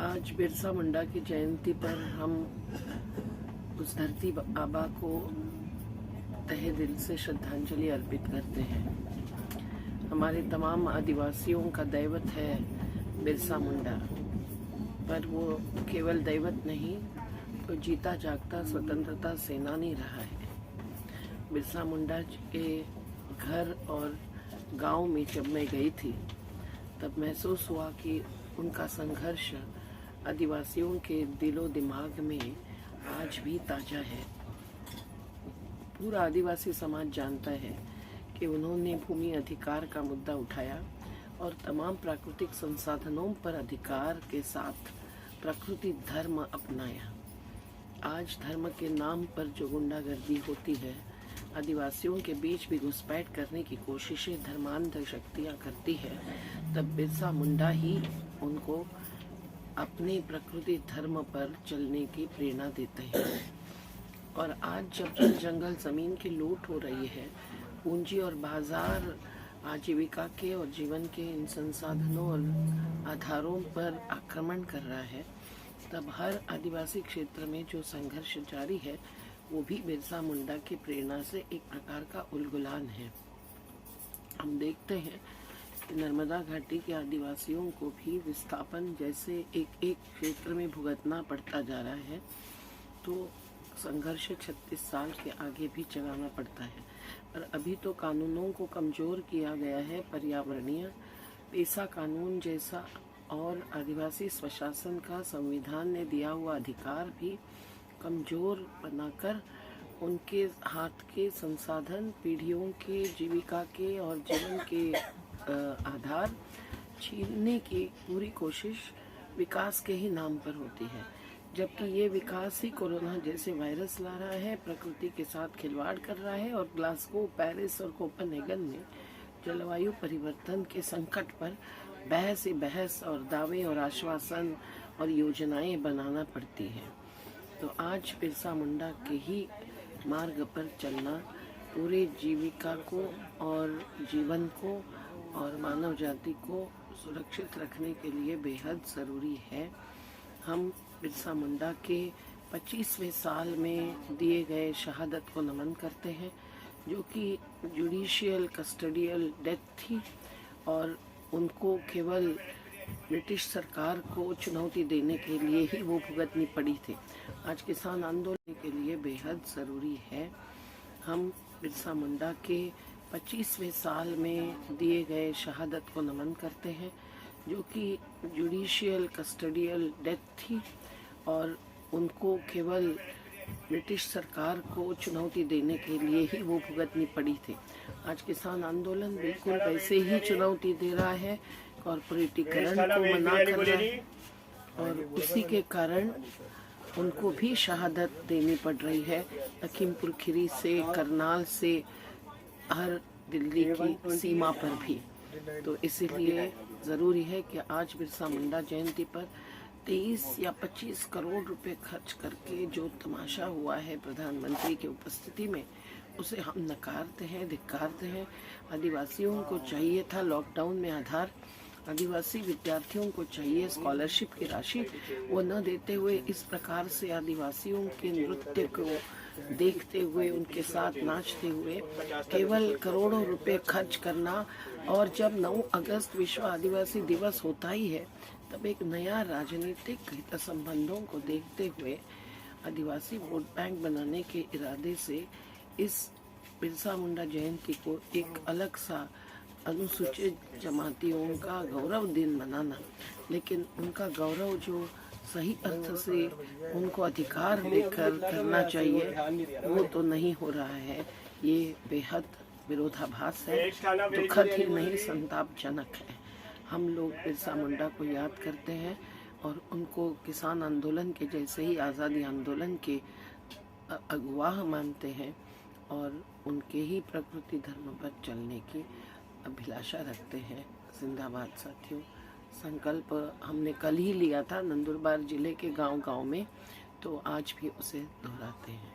आज बिरसा मुंडा की जयंती पर हम उस धरती आबा को तहे दिल से श्रद्धांजलि अर्पित करते हैं। हमारे तमाम आदिवासियों का दैवत है बिरसा मुंडा, पर वो केवल दैवत नहीं, तो जीता जागता स्वतंत्रता सेनानी रहा है। बिरसा मुंडा के घर और गांव में जब मैं गई थी तब महसूस हुआ कि उनका संघर्ष आदिवासियों के दिलो दिमाग में आज भी ताजा है। पूरा आदिवासी समाज जानता है कि उन्होंने भूमि अधिकार का मुद्दा उठाया और तमाम प्राकृतिक संसाधनों पर अधिकार के साथ प्रकृति धर्म अपनाया। आज धर्म के नाम पर जो गुंडागर्दी होती है, आदिवासियों के बीच भी घुसपैठ करने की कोशिशें धर्मांध शक्तियां करती है, तब बिरसा मुंडा ही उनको अपने प्रकृति धर्म पर चलने की प्रेरणा देते हैं। और आज जब जंगल जमीन की लूट हो रही है, पूंजी और बाजार आजीविका के और जीवन के इन संसाधनों और आधारों पर आक्रमण कर रहा है, तब हर आदिवासी क्षेत्र में जो संघर्ष जारी है वो भी बिरसा मुंडा की प्रेरणा से एक प्रकार का उलगुलान है। हम देखते हैं कि नर्मदा घाटी के आदिवासियों को भी विस्थापन जैसे एक क्षेत्र में भुगतना पड़ता जा रहा है, तो संघर्ष 36 साल के आगे भी चलाना पड़ता है। पर अभी तो कानूनों को कमज़ोर किया गया है। पर्यावरणीय पेशा कानून जैसा और आदिवासी स्वशासन का संविधान ने दिया हुआ अधिकार भी कमज़ोर बनाकर उनके हाथ के संसाधन, पीढ़ियों के जीविका के और जीवन के आधार छीनने की पूरी कोशिश विकास के ही नाम पर होती है। जबकि ये विकास ही कोरोना जैसे वायरस ला रहा है, प्रकृति के साथ खिलवाड़ कर रहा है और ग्लासगो, पेरिस और कोपेनहेगन में जलवायु परिवर्तन के संकट पर बहस ही बहस और दावे और आश्वासन और योजनाएं बनाना पड़ती हैं। तो आज बिरसा मुंडा के ही मार्ग पर चलना पूरे जीविका को और जीवन को और मानव जाति को सुरक्षित रखने के लिए बेहद ज़रूरी है। हम बिरसा मुंडा के 25वें साल में दिए गए शहादत को नमन करते हैं, जो कि जुडिशियल कस्टडियल डेथ थी और उनको केवल ब्रिटिश सरकार को चुनौती देने के लिए ही वो भुगतनी पड़ी थी। आज किसान आंदोलन के लिए बेहद ज़रूरी है। हम बिरसा मुंडा के 25वें साल में दिए गए शहादत को नमन करते हैं, जो कि जुडिशियल कस्टडियल डेथ थी और उनको केवल ब्रिटिश सरकार को चुनौती देने के लिए ही वो भुगतनी पड़ी थी। आज किसान आंदोलन बिल्कुल वैसे ही चुनौती दे रहा है, कॉर्पोरेटीकरण को मना कर रहा है और उसी के कारण उनको भी शहादत देनी पड़ रही है। लखीमपुर खीरी से, करनाल से, हर दिल्ली की सीमा पर भी। तो इसीलिए ज़रूरी है कि आज बिरसा मुंडा जयंती पर 23 या 25 करोड़ रुपए खर्च करके जो तमाशा हुआ है प्रधानमंत्री की उपस्थिति में, उसे हम नकारते हैं, धिक्कारते हैं। आदिवासियों को चाहिए था लॉकडाउन में आधार, आदिवासी विद्यार्थियों को चाहिए स्कॉलरशिप की राशि, वो न देते हुए इस प्रकार से आदिवासियों के नृत्य को देखते हुए, उनके साथ नाचते हुए केवल करोड़ों रुपए खर्च करना। और जब 9 अगस्त विश्व आदिवासी दिवस होता ही है, तब एक नया राजनीतिक हित संबंधों को देखते हुए आदिवासी वोट बैंक बनाने के इरादे से इस बिरसा मुंडा जयंती को एक अलग सा अनुसूचित जमातियों का गौरव दिन मनाना, लेकिन उनका गौरव जो सही अर्थ से उनको अधिकार देकर करना चाहिए, वो तो नहीं हो रहा है। ये बेहद विरोधाभास है, दुखद ही नहीं संतापजनक है। हम लोग बिरसा मुंडा को याद करते हैं और उनको किसान आंदोलन के जैसे ही आज़ादी आंदोलन के अगुवा मानते हैं और उनके ही प्रकृति धर्म पर चलने की अभिलाषा रखते हैं। जिंदाबाद साथियों। संकल्प हमने कल ही लिया था नंदुरबार जिले के गांव-गांव में, तो आज भी उसे दोहराते हैं।